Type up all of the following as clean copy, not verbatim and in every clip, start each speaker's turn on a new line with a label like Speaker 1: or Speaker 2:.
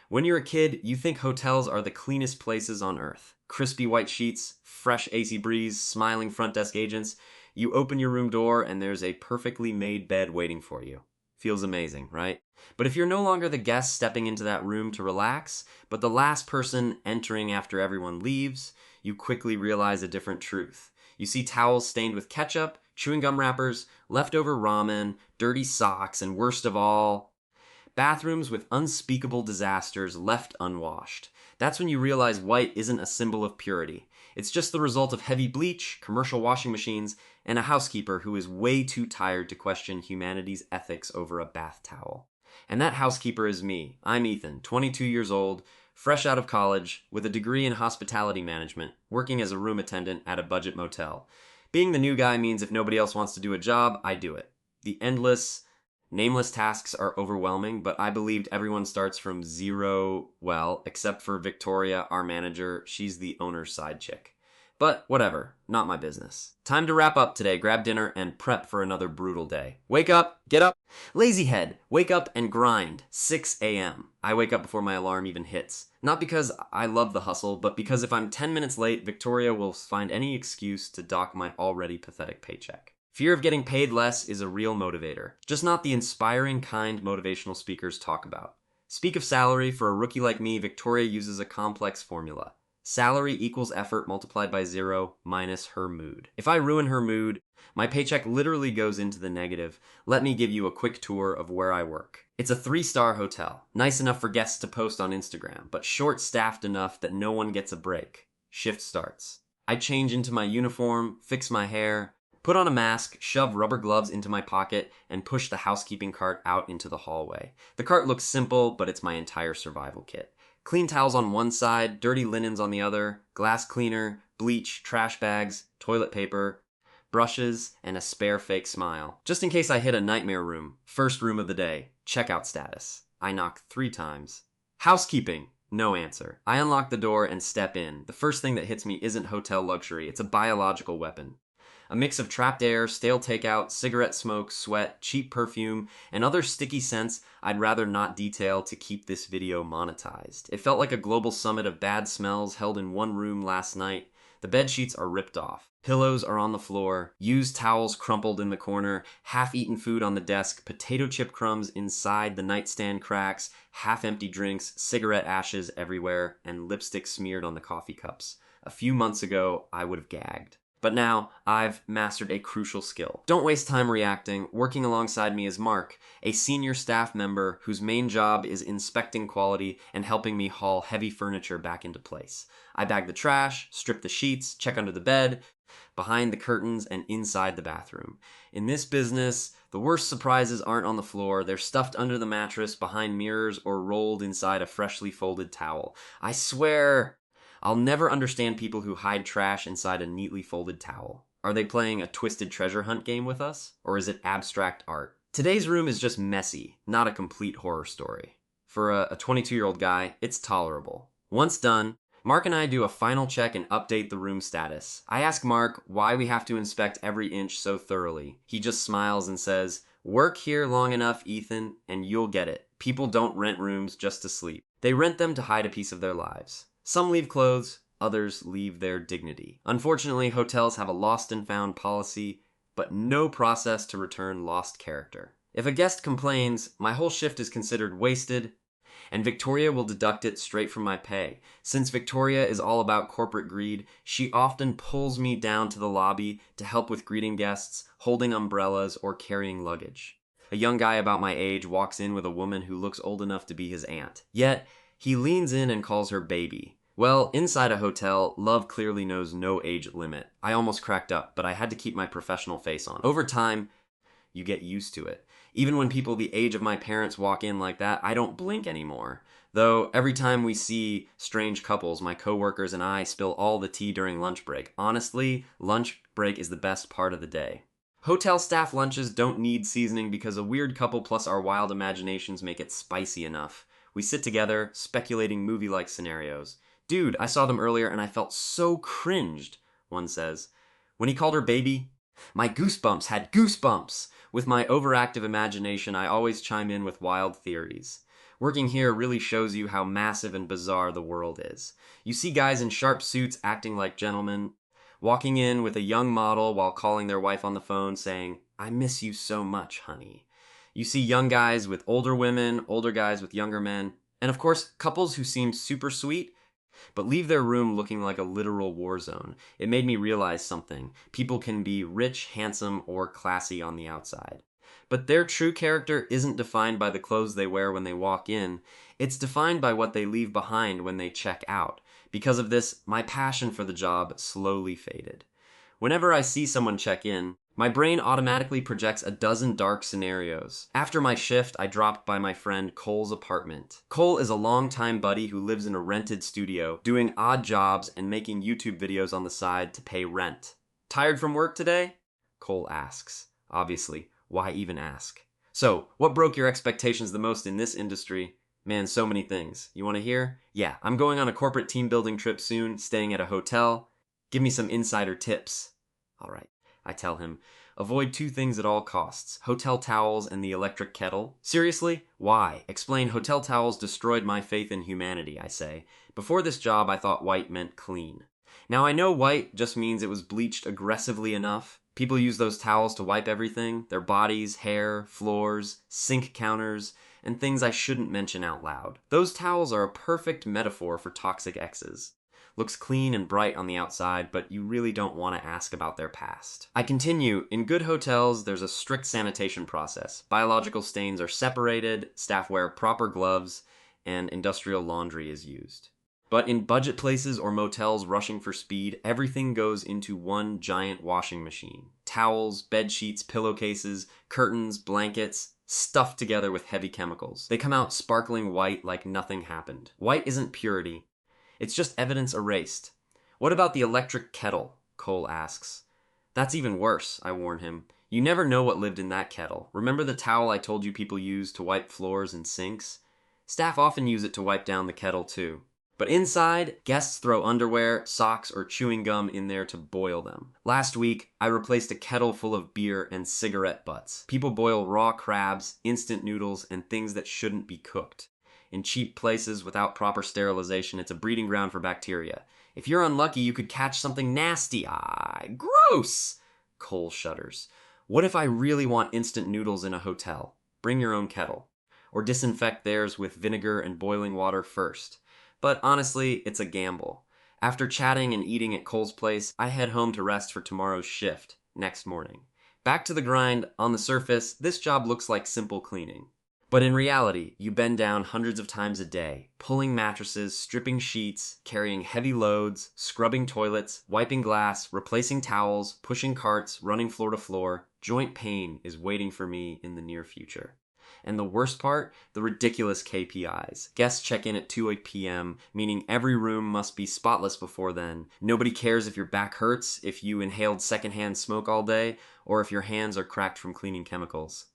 Speaker 1: When you're a kid, you think hotels are the cleanest places on earth. Crispy white sheets, fresh AC breeze, smiling front desk agents. You open your room door and there's a perfectly made bed waiting for you. Feels amazing, right? But if you're no longer the guest stepping into that room to relax, but the last person entering after everyone leaves, you quickly realize a different truth. You see towels stained with ketchup, chewing gum wrappers, leftover ramen, dirty socks, and worst of all, bathrooms with unspeakable disasters left unwashed. That's when you realize white isn't a symbol of purity. It's just the result of heavy bleach, commercial washing machines, and a housekeeper who is way too tired to question humanity's ethics over a bath towel. And that housekeeper is me. I'm Ethan, 22 years old, fresh out of college, with a degree in hospitality management, working as a room attendant at a budget motel. Being the new guy means if nobody else wants to do a job, I do it. The endless, nameless tasks are overwhelming, but I believed everyone starts from zero, well, except for Victoria, our manager. She's the owner's side chick. But whatever, not my business. Time to wrap up today, grab dinner, and prep for another brutal day. Wake up, get up. Lazy head, wake up and grind. 6 a.m. I wake up before my alarm even hits. Not because I love the hustle, but because if I'm 10 minutes late, Victoria will find any excuse to dock my already pathetic paycheck. Fear of getting paid less is a real motivator, just not the inspiring kind motivational speakers talk about. Speak of salary, for a rookie like me, Victoria uses a complex formula. Salary equals effort multiplied by 0 minus her mood. If I ruin her mood, my paycheck literally goes into the negative. Let me give you a quick tour of where I work. It's a 3-star hotel, nice enough for guests to post on Instagram, but short-staffed enough that no one gets a break. Shift starts. I change into my uniform, fix my hair, put on a mask, shove rubber gloves into my pocket, and push the housekeeping cart out into the hallway. The cart looks simple, but it's my entire survival kit. Clean towels on one side, dirty linens on the other, glass cleaner, bleach, trash bags, toilet paper, brushes, and a spare fake smile. Just in case I hit a nightmare room. First room of the day. Checkout status. I knock 3 times. Housekeeping. No answer. I unlock the door and step in. The first thing that hits me isn't hotel luxury. It's a biological weapon. A mix of trapped air, stale takeout, cigarette smoke, sweat, cheap perfume, and other sticky scents I'd rather not detail to keep this video monetized. It felt like a global summit of bad smells held in one room last night. The bed sheets are ripped off. Pillows are on the floor, used towels crumpled in the corner, half-eaten food on the desk, potato chip crumbs inside the nightstand cracks, half-empty drinks, cigarette ashes everywhere, and lipstick smeared on the coffee cups. A few months ago, I would have gagged. But now, I've mastered a crucial skill. Don't waste time reacting. Working alongside me is Mark, a senior staff member whose main job is inspecting quality and helping me haul heavy furniture back into place. I bag the trash, strip the sheets, check under the bed, behind the curtains, and inside the bathroom. In this business, the worst surprises aren't on the floor. They're stuffed under the mattress, behind mirrors, or rolled inside a freshly folded towel. I swear, I'll never understand people who hide trash inside a neatly folded towel. Are they playing a twisted treasure hunt game with us? Or is it abstract art? Today's room is just messy, not a complete horror story. For a 22-year-old guy, it's tolerable. Once done, Mark and I do a final check and update the room status. I ask Mark why we have to inspect every inch so thoroughly. He just smiles and says, "Work here long enough, Ethan, and you'll get it. People don't rent rooms just to sleep. They rent them to hide a piece of their lives." Some leave clothes, others leave their dignity. Unfortunately, hotels have a lost and found policy, but no process to return lost character. If a guest complains, my whole shift is considered wasted, and Victoria will deduct it straight from my pay. Since Victoria is all about corporate greed, she often pulls me down to the lobby to help with greeting guests, holding umbrellas, or carrying luggage. A young guy about my age walks in with a woman who looks old enough to be his aunt. Yet, he leans in and calls her baby. Well, inside a hotel, love clearly knows no age limit. I almost cracked up, but I had to keep my professional face on. Over time, you get used to it. Even when people the age of my parents walk in like that, I don't blink anymore. Though every time we see strange couples, my coworkers and I spill all the tea during lunch break. Honestly, lunch break is the best part of the day. Hotel staff lunches don't need seasoning because a weird couple plus our wild imaginations make it spicy enough. We sit together, speculating movie-like scenarios. "Dude, I saw them earlier and I felt so cringed," one says. "When he called her baby, my goosebumps had goosebumps." With my overactive imagination, I always chime in with wild theories. Working here really shows you how massive and bizarre the world is. You see guys in sharp suits acting like gentlemen, walking in with a young model while calling their wife on the phone saying, "I miss you so much, honey." You see young guys with older women, older guys with younger men, and of course, couples who seem super sweet but leave their room looking like a literal war zone. It made me realize something. People can be rich, handsome, or classy on the outside. But their true character isn't defined by the clothes they wear when they walk in. It's defined by what they leave behind when they check out. Because of this, my passion for the job slowly faded. Whenever I see someone check in, my brain automatically projects a dozen dark scenarios. After my shift, I dropped by my friend Cole's apartment. Cole is a longtime buddy who lives in a rented studio, doing odd jobs and making YouTube videos on the side to pay rent. "Tired from work today?" Cole asks. Obviously, why even ask? So, what broke your expectations the most in this industry? Man, so many things. You want to hear? Yeah, I'm going on a corporate team building trip soon, staying at a hotel. Give me some insider tips. All right, I tell him. Avoid two things at all costs: hotel towels and the electric kettle. Seriously? Why? Explain. Hotel towels destroyed my faith in humanity, I say. Before this job, I thought white meant clean. Now I know white just means it was bleached aggressively enough. People use those towels to wipe everything: their bodies, hair, floors, sink counters, and things I shouldn't mention out loud. Those towels are a perfect metaphor for toxic exes. Looks clean and bright on the outside, but you really don't want to ask about their past. I continue. In good hotels, there's a strict sanitation process. Biological stains are separated, staff wear proper gloves, and industrial laundry is used. But in budget places or motels rushing for speed, everything goes into one giant washing machine. Towels, bed sheets, pillowcases, curtains, blankets, stuffed together with heavy chemicals. They come out sparkling white like nothing happened. White isn't purity. It's just evidence erased. "What about the electric kettle?" Cole asks. "That's even worse," I warn him. "You never know what lived in that kettle. Remember the towel I told you people use to wipe floors and sinks? Staff often use it to wipe down the kettle too. But inside, guests throw underwear, socks, or chewing gum in there to boil them. Last week, I replaced a kettle full of beer and cigarette butts. People boil raw crabs, instant noodles, and things that shouldn't be cooked. In cheap places without proper sterilization, it's a breeding ground for bacteria. If you're unlucky, you could catch something nasty. Ah, gross! Cole shudders. What if I really want instant noodles in a hotel? Bring your own kettle. Or disinfect theirs with vinegar and boiling water first. But honestly, it's a gamble. After chatting and eating at Cole's place, I head home to rest for tomorrow's shift, next morning. Back to the grind. On the surface, this job looks like simple cleaning. But in reality, you bend down hundreds of times a day, pulling mattresses, stripping sheets, carrying heavy loads, scrubbing toilets, wiping glass, replacing towels, pushing carts, running floor to floor. Joint pain is waiting for me in the near future. And the worst part? The ridiculous KPIs. Guests check in at 2 p.m., meaning every room must be spotless before then. Nobody cares if your back hurts, if you inhaled secondhand smoke all day, or if your hands are cracked from cleaning chemicals.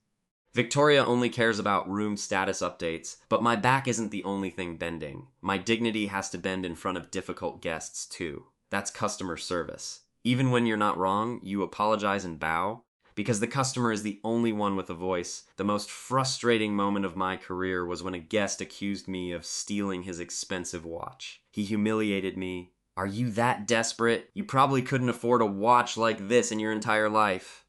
Speaker 1: Victoria only cares about room status updates, but my back isn't the only thing bending. My dignity has to bend in front of difficult guests too. That's customer service. Even when you're not wrong, you apologize and bow, because the customer is the only one with a voice. The most frustrating moment of my career was when a guest accused me of stealing his expensive watch. He humiliated me. "Are you that desperate? You probably couldn't afford a watch like this in your entire life."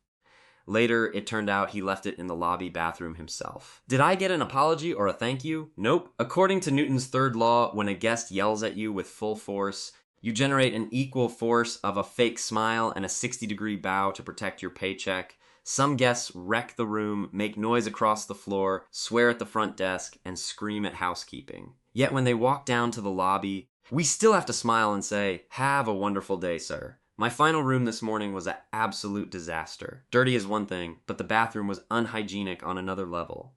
Speaker 1: Later, it turned out he left it in the lobby bathroom himself. Did I get an apology or a thank you? Nope. According to Newton's third law, when a guest yells at you with full force, you generate an equal force of a fake smile and a 60-degree bow to protect your paycheck. Some guests wreck the room, make noise across the floor, swear at the front desk, and scream at housekeeping. Yet when they walk down to the lobby, we still have to smile and say, "Have a wonderful day, sir." My final room this morning was an absolute disaster. Dirty is one thing, but the bathroom was unhygienic on another level.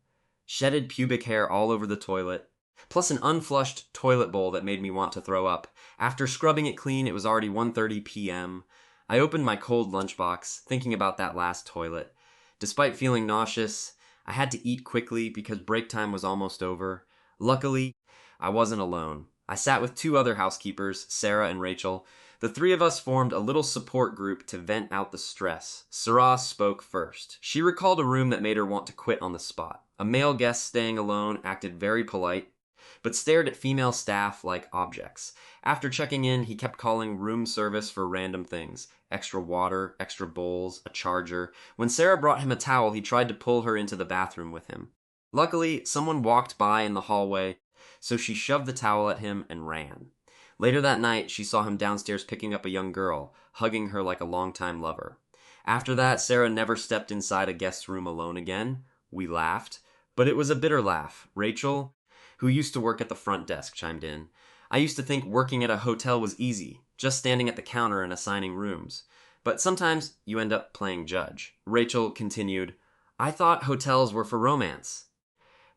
Speaker 1: Shedded pubic hair all over the toilet, plus an unflushed toilet bowl that made me want to throw up. After scrubbing it clean, it was already 1:30 p.m. I opened my cold lunchbox, thinking about that last toilet. Despite feeling nauseous, I had to eat quickly because break time was almost over. Luckily, I wasn't alone. I sat with two other housekeepers, Sarah and Rachel. The three of us formed a little support group to vent out the stress. Sarah spoke first. She recalled a room that made her want to quit on the spot. A male guest staying alone acted very polite, but stared at female staff like objects. After checking in, he kept calling room service for random things: extra water, extra bowls, a charger. When Sarah brought him a towel, he tried to pull her into the bathroom with him. Luckily, someone walked by in the hallway, so she shoved the towel at him and ran. Later that night, she saw him downstairs picking up a young girl, hugging her like a longtime lover. After that, Sarah never stepped inside a guest's room alone again. We laughed, but it was a bitter laugh. Rachel, who used to work at the front desk, chimed in. I used to think working at a hotel was easy, just standing at the counter and assigning rooms. But sometimes you end up playing judge. Rachel continued, I thought hotels were for romance.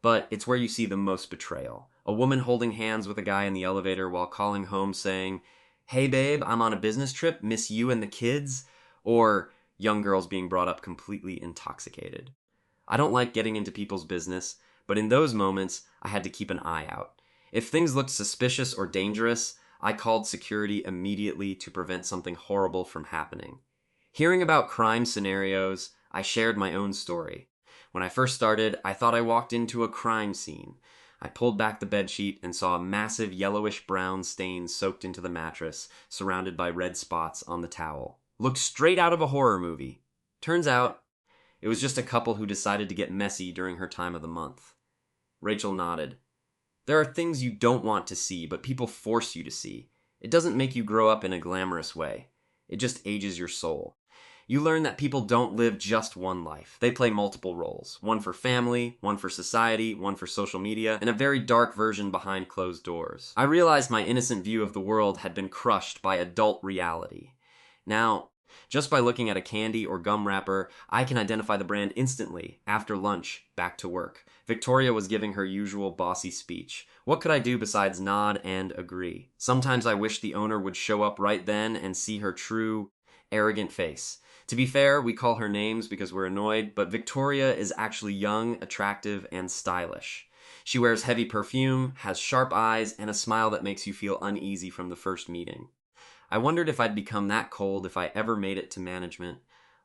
Speaker 1: But it's where you see the most betrayal. A woman holding hands with a guy in the elevator while calling home saying, hey babe, I'm on a business trip, miss you and the kids. Or young girls being brought up completely intoxicated. I don't like getting into people's business, but in those moments, I had to keep an eye out. If things looked suspicious or dangerous, I called security immediately to prevent something horrible from happening. Hearing about crime scenarios, I shared my own story. When I first started, I thought I walked into a crime scene. I pulled back the bedsheet and saw a massive yellowish-brown stain soaked into the mattress, surrounded by red spots on the towel. Looked straight out of a horror movie. Turns out, it was just a couple who decided to get messy during her time of the month. Rachel nodded. There are things you don't want to see, but people force you to see. It doesn't make you grow up in a glamorous way. It just ages your soul. You learn that people don't live just one life. They play multiple roles. One for family, one for society, one for social media, and a very dark version behind closed doors. I realized my innocent view of the world had been crushed by adult reality. Now, just by looking at a candy or gum wrapper, I can identify the brand instantly. After lunch, back to work. Victoria was giving her usual bossy speech. What could I do besides nod and agree? Sometimes I wish the owner would show up right then and see her true, arrogant face. To be fair, we call her names because we're annoyed, but Victoria is actually young, attractive, and stylish. She wears heavy perfume, has sharp eyes, and a smile that makes you feel uneasy from the first meeting. I wondered if I'd become that cold if I ever made it to management.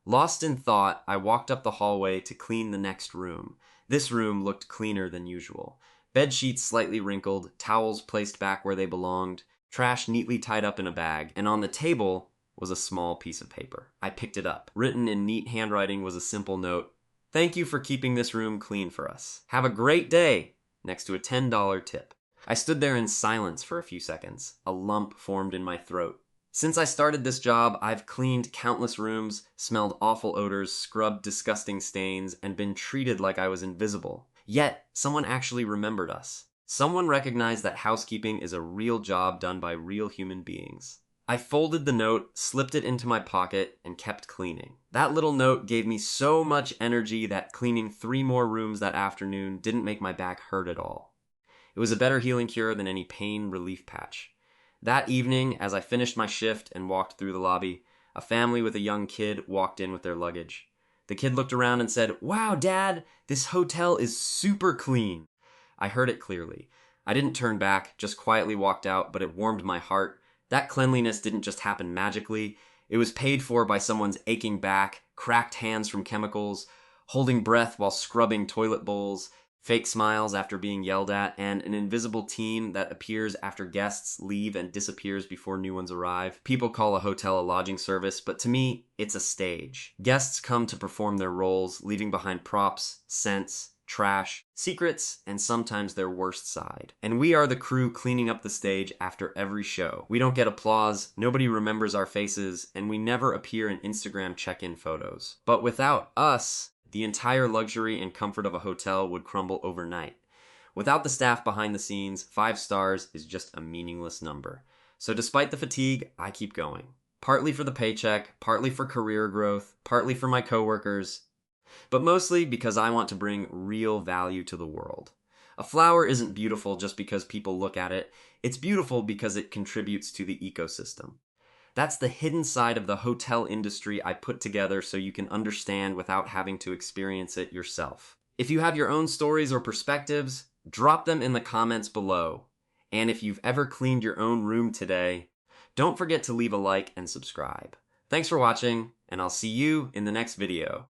Speaker 1: Lost in thought, I walked up the hallway to clean the next room. This room looked cleaner than usual. Bed sheets slightly wrinkled, towels placed back where they belonged, trash neatly tied up in a bag, and on the table was a small piece of paper. I picked it up. Written in neat handwriting was a simple note. Thank you for keeping this room clean for us. Have a great day, next to a $10 tip. I stood there in silence for a few seconds. A lump formed in my throat. Since I started this job, I've cleaned countless rooms, smelled awful odors, scrubbed disgusting stains, and been treated like I was invisible. Yet, someone actually remembered us. Someone recognized that housekeeping is a real job done by real human beings. I folded the note, slipped it into my pocket, and kept cleaning. That little note gave me so much energy that cleaning 3 more rooms that afternoon didn't make my back hurt at all. It was a better healing cure than any pain relief patch. That evening, as I finished my shift and walked through the lobby, a family with a young kid walked in with their luggage. The kid looked around and said, "Wow, Dad, this hotel is super clean." I heard it clearly. I didn't turn back, just quietly walked out, but it warmed my heart. That cleanliness didn't just happen magically. It was paid for by someone's aching back, cracked hands from chemicals, holding breath while scrubbing toilet bowls, fake smiles after being yelled at, and an invisible team that appears after guests leave and disappears before new ones arrive. People call a hotel a lodging service, but to me, it's a stage. Guests come to perform their roles, leaving behind props, scents, trash, secrets, and sometimes their worst side. And we are the crew cleaning up the stage after every show. We don't get applause, nobody remembers our faces, and we never appear in Instagram check-in photos. But without us, the entire luxury and comfort of a hotel would crumble overnight. Without the staff behind the scenes, 5 stars is just a meaningless number. So despite the fatigue, I keep going. Partly for the paycheck, partly for career growth, partly for my coworkers, but mostly because I want to bring real value to the world. A flower isn't beautiful just because people look at it. It's beautiful because it contributes to the ecosystem. That's the hidden side of the hotel industry I put together so you can understand without having to experience it yourself. If you have your own stories or perspectives, drop them in the comments below. And if you've ever cleaned your own room today, don't forget to leave a like and subscribe. Thanks for watching, and I'll see you in the next video.